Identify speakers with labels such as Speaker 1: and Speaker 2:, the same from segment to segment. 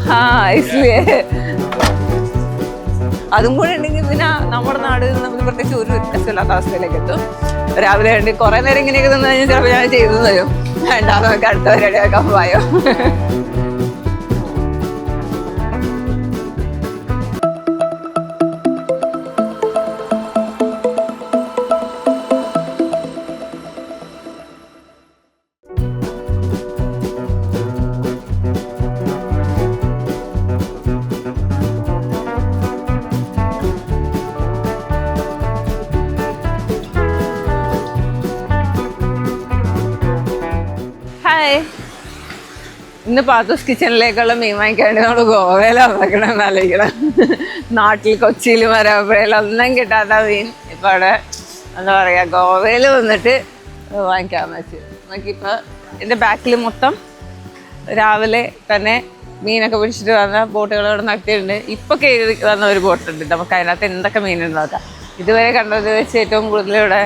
Speaker 1: हाँ इसलिए അതും കൂടെ ഉണ്ടെങ്കിൽ പിന്നെ നമ്മുടെ നാട് നമുക്ക് പ്രത്യേകിച്ച് ഒരു വ്യത്യാസമില്ലാത്ത അവസ്ഥയിലേക്ക് എത്തും. രാവിലെ വേണ്ടി കുറെ നേരം ഇങ്ങനെയൊക്കെ നിന്ന് കഴിഞ്ഞാൽ ചിലപ്പോൾ ഞാൻ ചെയ്തു തരും. വേണ്ടാന്ന് നമുക്ക് അടുത്ത പരിപാടിയൊക്കെ പോയോ. ഇന്ന് പാത്തൂസ് കിച്ചണിലേക്കുള്ള മീൻ വാങ്ങിക്കാണ്ട് നമ്മൾ ഗോവയിലാണ് വെക്കണമെന്ന് ആലോചിക്കണം. നാട്ടിൽ കൊച്ചിയിൽ മരപ്പുഴയിലൊന്നും കിട്ടാത്ത മീൻ ഇപ്പം അവിടെ എന്താ പറയുക ഗോവയിൽ വന്നിട്ട് വാങ്ങിക്കാമെന്ന് വെച്ച് നോക്കിയപ്പോൾ എൻ്റെ ബാക്കിൽ മൊത്തം രാവിലെ തന്നെ മീനൊക്കെ പിടിച്ചിട്ട് വന്ന ബോട്ടുകൾ ഇവിടെ നടത്തിയിട്ടുണ്ട്. ഇപ്പോൾ കയറി വന്ന ഒരു ബോട്ടുണ്ട്. നമുക്ക് അതിനകത്ത് എന്തൊക്കെ മീനുണ്ട് നോക്കാം. ഇതുവരെ കണ്ടത് വെച്ച് ഏറ്റവും കൂടുതൽ ഇവിടെ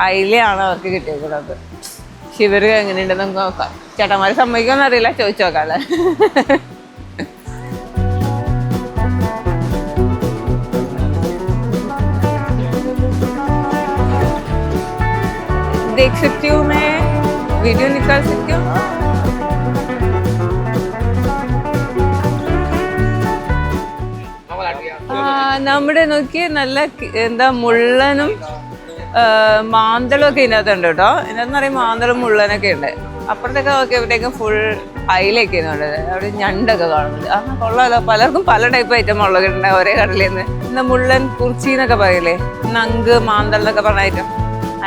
Speaker 1: അയിലയാണ് അവർക്ക് കിട്ടിയേക്കുന്നത്. ശിവര് എങ്ങനെയുണ്ടെന്ന് നമുക്ക് നോക്കാം. ചേട്ടന്മാര് സമ്മതിക്കുമെന്ന് അറിയില്ല, ചോദിച്ചു നോക്കാല്ലേ. देख सकती हूँ मैं वीडियो निकाल सकती हूँ. നമ്മുടെ നോക്കി നല്ല എന്താ മുള്ളനും മാന്തളും ഒക്കെ ഇതിനകത്തുണ്ട് കേട്ടോ. ഇതിനകത്ത് പറയുമ്പോൾ മാന്തളും മുള്ളനൊക്കെ ഉണ്ട്. അപ്പുറത്തൊക്കെ നോക്കിയപ്പോഴത്തേക്കും ഫുൾ അയിലൊക്കെ ഉണ്ട്. അവിടെ ഞണ്ടൊക്കെ കാണുന്നുണ്ട്. ആ കൊള്ളാമല്ലോ. പലർക്കും പല ടൈപ്പ് ഐറ്റം ഉള്ളത് കിട്ടുന്ന ഒരേ കടലിൽ നിന്ന്. എന്താ മുള്ളൻ കുറിച്ചി എന്നൊക്കെ പറയില്ലേ, നങ്ക് മാന്തൾ എന്നൊക്കെ പറഞ്ഞ ഐറ്റം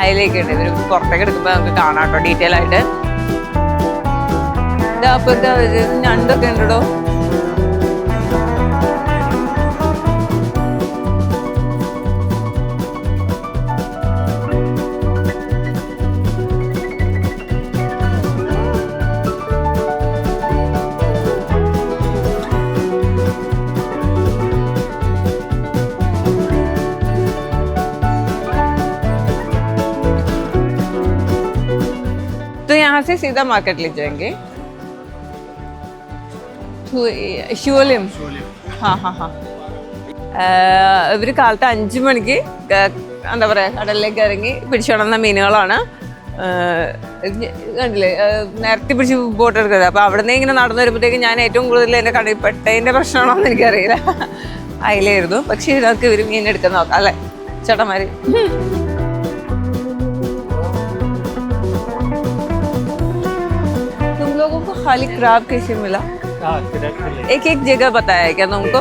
Speaker 1: അയിലൊക്കെ ഉണ്ട്. ഇവർ പുറത്തേക്ക് എടുക്കുമ്പോൾ നമുക്ക് കാണാം കേട്ടോ ഡീറ്റെയിൽ ആയിട്ട്. ഇതാ അപ്പുറത്തെ ഞണ്ടൊക്കെ ഉണ്ടോ. तो यहाँ से सीधा मार्केट ले जाएंगे. ഷൂലിം. हाँ हाँ हाँ. ഇവർ കാലത്ത് 5 മണിക്ക് എന്താ പറയുക കടലിലേക്ക് ഇറങ്ങി പിടിച്ചുകൊണ്ടുവന്ന മീനുകളാണ്. കണ്ടില്ലേ നേരത്തെ പിടിച്ച് ബോട്ട് എടുക്കുന്നത്. അപ്പോൾ അവിടെ നിന്ന് ഇങ്ങനെ നടന്നു വരുമ്പോഴത്തേക്കും ഞാൻ ഏറ്റവും കൂടുതൽ എൻ്റെ കടയിൽ പെട്ടതിൻ്റെ പ്രശ്നമാണോ എന്ന് എനിക്കറിയില്ല. അതിലായിരുന്നു. പക്ഷേ ഇതിനൊക്കെ ഇവർ മീൻ എടുക്കുന്ന നോക്കാം അല്ലേ ചേട്ടന്മാര്. खाली क्राब कैसे मिला? एक एक जगह बताया क्या तुमको?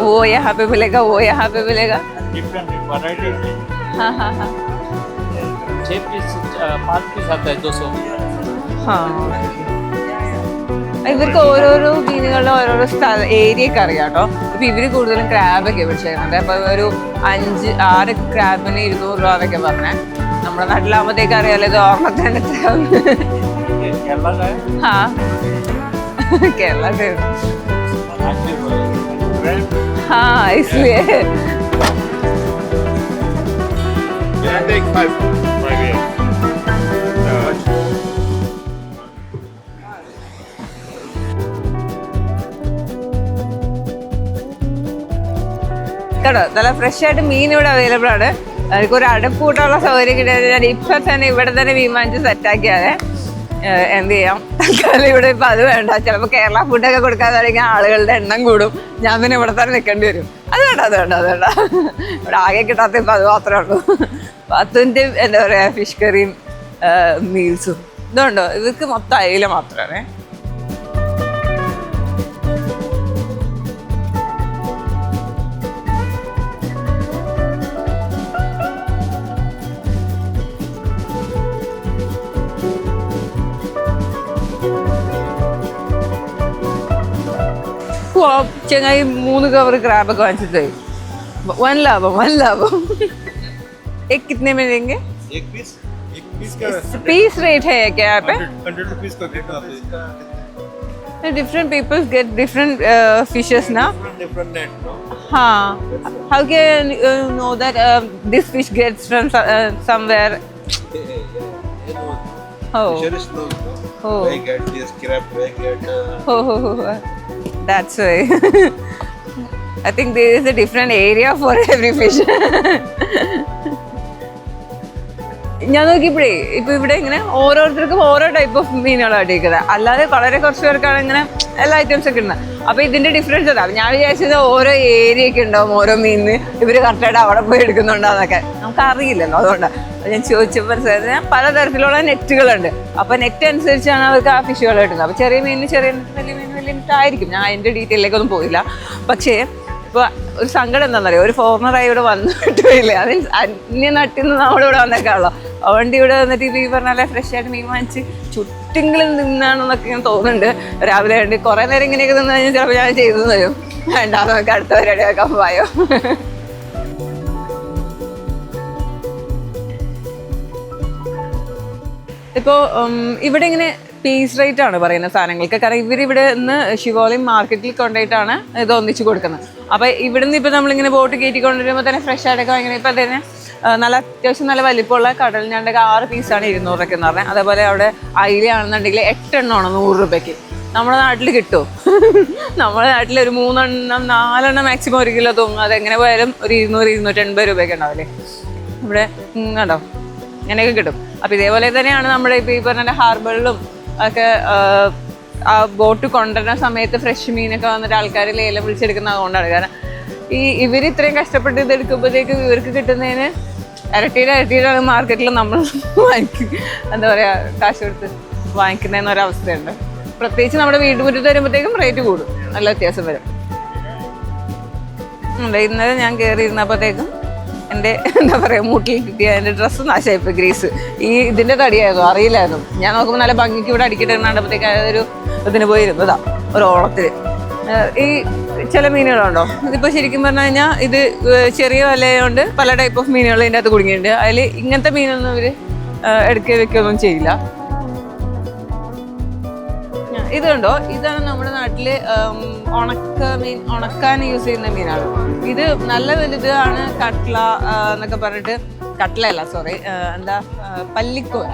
Speaker 1: वो यहाँ पे मिलेगा, वो यहाँ पे मिलेगा. हाँ हाँ हाँ.
Speaker 2: 6 पीस 5 पीस आता है 200.
Speaker 1: हाँ. ഇവർക്ക് ഓരോരോ മീനുകളുടെ ഓരോരോ ഏരിയയൊക്കെ അറിയാം കേട്ടോ. ഇപ്പം ഇവർ കൂടുതലും ക്രാബൊക്കെ പിടിച്ചേക്കുന്നുണ്ട്. അപ്പോൾ ഒരു 5-6 ക്രാബിന് 200 രൂപ എന്നൊക്കെ പറഞ്ഞേ. നമ്മുടെ നാട്ടിലാകുമ്പോഴത്തേക്ക് അറിയാലോ ഇത് ഓർമ്മത്തിന്. हाँ केरला से. हाँ इसलिए. കേട്ടോ നല്ല ഫ്രഷ് ആയിട്ട് മീൻ ഇവിടെ അവൈലബിൾ ആണ്. അവർക്ക് ഒരു അടപ്പ് കൂട്ടാനുള്ള സൗകര്യം കിട്ടിയത് ഞാൻ ഇപ്പം തന്നെ ഇവിടെ തന്നെ മീൻ വാങ്ങിച്ച് സെറ്റാക്കിയാതെ എന്ത് ചെയ്യാം. തൽക്കാലം ഇവിടെ ഇപ്പം അത് വേണ്ട. ചിലപ്പോൾ കേരള ഫുഡൊക്കെ കൊടുക്കാതെ തുടങ്ങിയ ആളുകളുടെ എണ്ണം കൂടും. ഞാൻ പിന്നെ ഇവിടെ തന്നെ നിൽക്കേണ്ടി വരും. അത് വേണ്ട അത് വേണ്ട അത് വേണ്ട. ഇവിടെ ആകെ കിട്ടാത്ത ഇപ്പം അത് മാത്രമേ ഉള്ളൂ. പത്തിൻ്റെ എന്താ പറയുക ഫിഷ് കറിയും മീൽസും ഇതുണ്ടോ. ഇവർക്ക് മൊത്തം അയില മാത്രമാണ്. चंगाई 3 कवर क्रैब वांचते. 1 लाभ. एक कितने में देंगे?
Speaker 3: एक पीस का
Speaker 1: पीस रेट है क्या यहाँ पे?
Speaker 3: 100 रुपीस का
Speaker 1: Different people get different fishes ना.
Speaker 3: different net no.
Speaker 1: हाँ. How can you know that this fish gets from somewhere? Oh.
Speaker 3: Fisheries no.
Speaker 1: Oh.
Speaker 3: They get this crab, they get
Speaker 1: That's why. I think there is a different area for every fish. ഞാൻ നോക്കിയപ്പോഴേ ഇപ്പൊ ഇവിടെ ഇങ്ങനെ ഓരോരുത്തർക്കും ഓരോ type of മീനുകളാണ് ഇരിക്കുന്നത്. അല്ലാതെ വളരെ കുറച്ച് പേർക്കാണ് ഇങ്ങനെ എല്ലാ ഐറ്റംസ് ഒക്കെ ഉണ്ട്. അപ്പൊ ഇതിന്റെ ഡിഫറൻസ് ഉണ്ടാവും. ഞാൻ വിചാരിച്ചത് ഓരോ ഏരിയ ഒക്കെ ഉണ്ടാവും ഓരോ മീനിന് ഇവര് കറക്റ്റായിട്ട് അവിടെ പോയി എടുക്കുന്നുണ്ടോന്നൊക്കെ. നമുക്ക് അറിയില്ലല്ലോ, അതുകൊണ്ടാണ് ഞാൻ ചോദിച്ചപ്പോൾ മനസ്സിലായത്. ഞാൻ പലതരത്തിലുള്ള നെറ്റുകളുണ്ട്. അപ്പൊ നെറ്റ് അനുസരിച്ചാണ് അവർക്ക് ആ ഫിഷുകൾ കിട്ടുന്നത്. അപ്പൊ ചെറിയ മീനിന് ചെറിയ വലിയ മീനിന് വലിയ നെറ്റായിരിക്കും. ഞാൻ അതിന്റെ ഡീറ്റെയിലേക്കൊന്നും പോയില്ല. പക്ഷേ ഇപ്പോൾ ഒരു സങ്കടം എന്താണെന്നറിയോ, ഒരു ഫോറിനറായി ഇവിടെ വന്നിട്ടില്ല. അതിൽ അന്യ നാട്ടിൽ നിന്ന് നമ്മളിവിടെ വന്നേക്കാണല്ലോ. അതുകൊണ്ട് ഇവിടെ വന്നിട്ട് ഈ പറഞ്ഞാൽ ഫ്രഷ് ആയിട്ട് മീൻ വാങ്ങിച്ച് ചുറ്റെങ്കിലും നിന്നാണെന്നൊക്കെ ഞാൻ തോന്നുന്നുണ്ട്. രാവിലെ വേണ്ടി കുറേ നേരം ഇങ്ങനെയൊക്കെ നിന്ന് കഴിഞ്ഞാൽ ചിലപ്പോൾ ഞാൻ ചെയ്തു തരും. വേണ്ട, നമുക്ക് അടുത്ത പരിപാടി വെക്കാൻ പോയോ. ഇപ്പോൾ ഇവിടെ ഇങ്ങനെ പീസ് റേറ്റ് ആണ് പറയുന്ന സാധനങ്ങൾക്ക്. കാരണം ഇവരിവിടെ നിന്ന് ശിവോലയം മാർക്കറ്റിൽ കൊണ്ടുപോയിട്ടാണ് ഇത് ഒന്നിച്ച് കൊടുക്കുന്നത്. അപ്പോൾ ഇവിടുന്ന് ഇപ്പോൾ നമ്മളിങ്ങനെ ബോട്ട് കയറ്റിക്കൊണ്ടുവരുമ്പോൾ തന്നെ ഫ്രഷ് ആയിട്ടൊക്കെ വാങ്ങിക്കണം. ഇപ്പം തന്നെ നല്ല അത്യാവശ്യം നല്ല വലിപ്പമുള്ള കടൽ ഞണ്ടൊക്കെ 6 പീസാണ് 200 രൂപയ്ക്ക് പറഞ്ഞത്. അതേപോലെ അവിടെ അയിലയാണെന്നുണ്ടെങ്കിൽ 8 എണ്ണമാണ് 100 രൂപയ്ക്ക്. നമ്മുടെ നാട്ടിൽ കിട്ടും. നമ്മുടെ നാട്ടിൽ ഒരു 3 എണ്ണം 4 എണ്ണം മാക്സിമം 1 കിലോ തൂങ്ങും. അതെങ്ങനെ പോയാലും ഒരു 200-280 രൂപയൊക്കെ ഉണ്ടാവില്ലേ. ഇവിടെ കണ്ടോ അങ്ങനെയൊക്കെ കിട്ടും. അപ്പോൾ ഇതേപോലെ തന്നെയാണ് നമ്മുടെ ഇപ്പോൾ ഈ പറഞ്ഞ ഹാർബറിലും ഒക്കെ ആ ബോട്ട് കൊണ്ടുവരുന്ന സമയത്ത് ഫ്രഷ് മീനൊക്കെ വന്നിട്ട് ആൾക്കാർ ലേലം വിളിച്ചെടുക്കുന്നത് അതുകൊണ്ടാണ്. കാരണം ഇവർ ഇത്രയും കഷ്ടപ്പെട്ട് ഇത് എടുക്കുമ്പോഴത്തേക്ക് ഇവർക്ക് കിട്ടുന്നതിന് ഇരട്ടിയിലാണ് മാർക്കറ്റിൽ നമ്മൾ എന്താ പറയുക കാശ് കൊടുത്ത് വാങ്ങിക്കുന്നതെന്നൊരവസ്ഥയുണ്ട്. പ്രത്യേകിച്ച് നമ്മുടെ വീട്ടുമുറ്റത്ത് വരുമ്പോഴത്തേക്കും റേറ്റ് കൂടും, നല്ല വ്യത്യാസം വരും. ഇന്നലെ ഞാൻ കയറിയിരുന്നപ്പോഴത്തേക്കും എൻ്റെ എന്താ പറയുക മൂട്ടിൽ കിട്ടിയ എൻ്റെ ഡ്രസ്സ് നാശമായിപ്പോൾ ഗ്രീസ്. ഇതിൻ്റെ തടിയായിരുന്നു, അറിയില്ലായിരുന്നു. ഞാൻ നോക്കുമ്പോൾ നല്ല ഭംഗിക്ക് ഇവിടെ അടിക്കിട്ടിരുന്നപ്പോഴത്തേക്ക് അതൊരു ഇതിന് പോയിരുന്നതാ ഒരു ഓളത്തിൽ. ഈ ചില മീനുകളുണ്ടോ, ഇതിപ്പോൾ ശരിക്കും പറഞ്ഞു കഴിഞ്ഞാൽ ഇത് ചെറിയ വലയുകൊണ്ട് പല ടൈപ്പ് ഓഫ് മീനുകൾ ഇതിൻ്റെ അകത്ത് കുടുങ്ങിയിട്ടുണ്ട്. അതിൽ ഇങ്ങനത്തെ മീനൊന്നും ഇവർ എടുക്കുക വെക്കുകയൊന്നും ചെയ്യില്ല. ഇത് കണ്ടോ, ഇതാണ് നമ്മുടെ നാട്ടിൽ ഉണക്കാൻ യൂസ് ചെയ്യുന്ന മീനാണ്. ഇത് നല്ല വലുതാണ്. കട്ട്ല എന്നൊക്കെ പറഞ്ഞിട്ട്, കട്ട്ലയല്ല സോറി, എന്താ പല്ലിക്കോര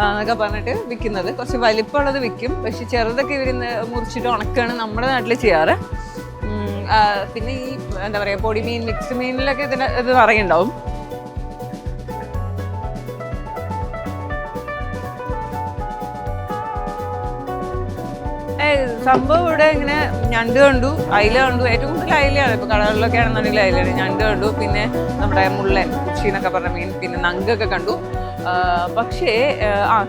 Speaker 1: എന്നൊക്കെ പറഞ്ഞിട്ട് വിൽക്കുന്നത്. കുറച്ച് വലിപ്പമുള്ളത് വിൽക്കും. പക്ഷെ ചെറുതൊക്കെ ഇവർ മുറിച്ചിട്ട് ഉണക്കാണ് നമ്മുടെ നാട്ടിൽ ചെയ്യാറ്. പിന്നെ ഈ എന്താ പറയുക പൊടി മീൻ, മിക്സ്ഡ് മീനിലൊക്കെ ഇത് നിറയുണ്ടാവും. സംഭവം ഇവിടെ ഇങ്ങനെ ഞണ്ട് കണ്ടു, അയില കണ്ടു. ഏറ്റവും കൂടുതൽ അയിലയാണ്. ഇപ്പോൾ കടകളിലൊക്കെ ആണെന്നുണ്ടെങ്കിൽ അയിലാണ്. ഞണ്ട് കണ്ടു, പിന്നെ നമ്മുടെ മുള്ളൻ കുച്ചി എന്നൊക്കെ പറഞ്ഞ മീൻ, പിന്നെ നങ്കൊക്കെ കണ്ടു. പക്ഷേ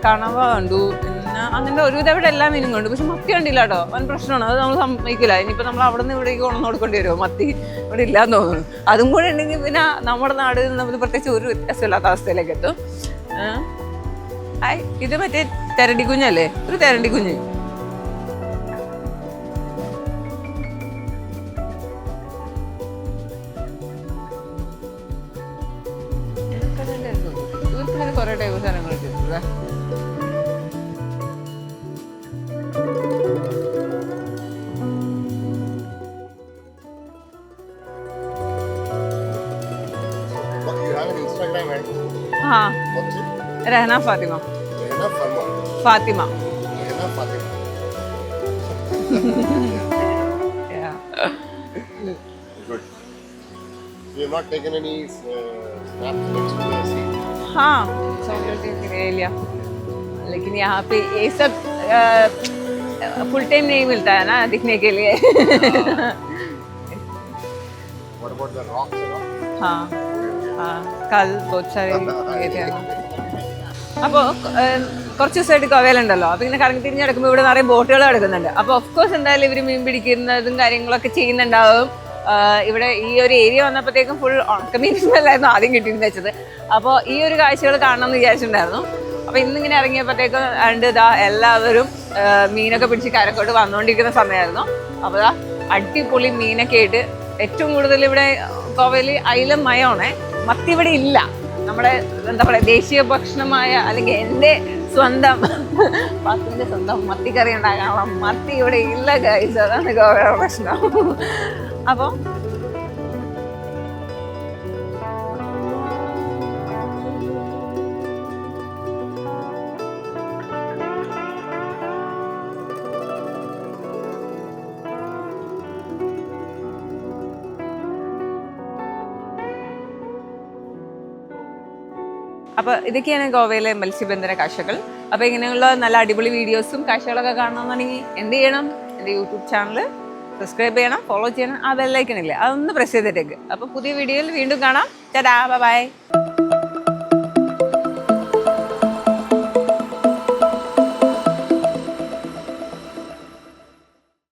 Speaker 1: കണവ കണ്ടു, പിന്നെ അങ്ങനെ ഒരുവിധം ഇവിടെ എല്ലാ മീനും കണ്ടു. പക്ഷെ മത്തി കണ്ടില്ല കേട്ടോ. അവൻ പ്രശ്നമാണ്, അത് നമ്മൾ സമ്മതിക്കില്ല. ഇനിയിപ്പോൾ നമ്മൾ അവിടെ നിന്ന് ഇവിടേക്ക് കൊണ്ടു കൊടുക്കേണ്ടി വരുമോ? മത്തി ഇവിടെ ഇല്ലാന്ന് തോന്നുന്നു. അതും കൂടെ ഉണ്ടെങ്കിൽ പിന്നെ നമ്മുടെ നാട് നമ്മൾ പ്രത്യേകിച്ച് ഒരു വ്യത്യാസമില്ലാത്ത അവസ്ഥയിലേക്ക് എത്തും. ഇത് മറ്റേ തെരണ്ടി കുഞ്ഞല്ലേ, ഒരു തെരണ്ടി കുഞ്ഞ്. കുറേ ടൈപ്പ് സാധനങ്ങൾ കിട്ടുന്നത്. हाँ, रहना Fatima. Fatima. Yeah.
Speaker 4: Good. You have not taken any snaps next to the sea?
Speaker 1: हाँ, समुद्र ले लिया. लेकिन यहाँ पे ये सब फुल टाइम नहीं मिलता है ना दिखने के लिए.
Speaker 4: What about the rocks and all?
Speaker 1: हाँ हाँ, कल बहुत सारे ये थे. അപ്പോൾ കുറച്ച് ദിവസമായിട്ട് ഗോവയിലുണ്ടല്ലോ. അപ്പോൾ ഇങ്ങനെ കറങ്ങി തിരിഞ്ഞ് കിടക്കുമ്പോൾ ഇവിടെ നിറയെ ബോട്ടുകൾ കിടക്കുന്നുണ്ട്. അപ്പോൾ ഓഫ്കോഴ്സ് എന്തായാലും ഇവർ മീൻ പിടിക്കുന്നതും കാര്യങ്ങളൊക്കെ ചെയ്യുന്നുണ്ടാവും. ഇവിടെ ഈ ഒരു ഏരിയ വന്നപ്പോഴത്തേക്കും ഫുൾ ഉണക്കമീൻ സ്മെല്ലായിരുന്നു ആദ്യം കിട്ടിയെന്ന് വെച്ചത്. അപ്പോൾ ഈ ഒരു കാഴ്ചകൾ കാണണമെന്ന് വിചാരിച്ചിട്ടുണ്ടായിരുന്നു. അപ്പോൾ ഇന്നിങ്ങനെ ഇറങ്ങിയപ്പോഴത്തേക്കും ഉണ്ട് ഇതാ എല്ലാവരും മീനൊക്കെ പിടിച്ച് കരക്കോട്ട് വന്നുകൊണ്ടിരിക്കുന്ന സമയമായിരുന്നു. അപ്പോൾ ഇതാ അടിപൊളി മീനൊക്കെ ആയിട്ട് ഏറ്റവും കൂടുതൽ ഇവിടെ ഗോവയിൽ അയിലം മയമാണേ. മത്തി ഇവിടെ ഇല്ല. നമ്മുടെ എന്താ പറയുക ദേശീയ ഭക്ഷണമായ അല്ലെങ്കിൽ എൻ്റെ സ്വന്തം പത്തിൻ്റെ സ്വന്തം മത്തിക്കറി ഉണ്ടാക്കാനുള്ള മത്തി ഇവിടെ ഇല്ല ഗൈസ്. അതാണ് ഗോവയുടെ പ്രശ്നം. അപ്പോൾ അപ്പോൾ ഇതൊക്കെയാണ് ഗോവയിലെ മത്സ്യബന്ധന കാഴ്ചകൾ. അപ്പോൾ ഇങ്ങനെയുള്ള നല്ല അടിപൊളി വീഡിയോസും കാഴ്ചകളൊക്കെ കാണണമെന്നുണ്ടെങ്കിൽ എന്ത് ചെയ്യണം? എൻ്റെ യൂട്യൂബ് ചാനൽ സബ്സ്ക്രൈബ് ചെയ്യണം, ഫോളോ ചെയ്യണം, ആ ബെല്ലൈക്കണില്ലേ അതൊന്ന് പ്രസ് ചെയ്തിട്ടേക്ക്. അപ്പോൾ പുതിയ വീഡിയോയിൽ വീണ്ടും കാണാം. ടാറ്റാ, ബൈ.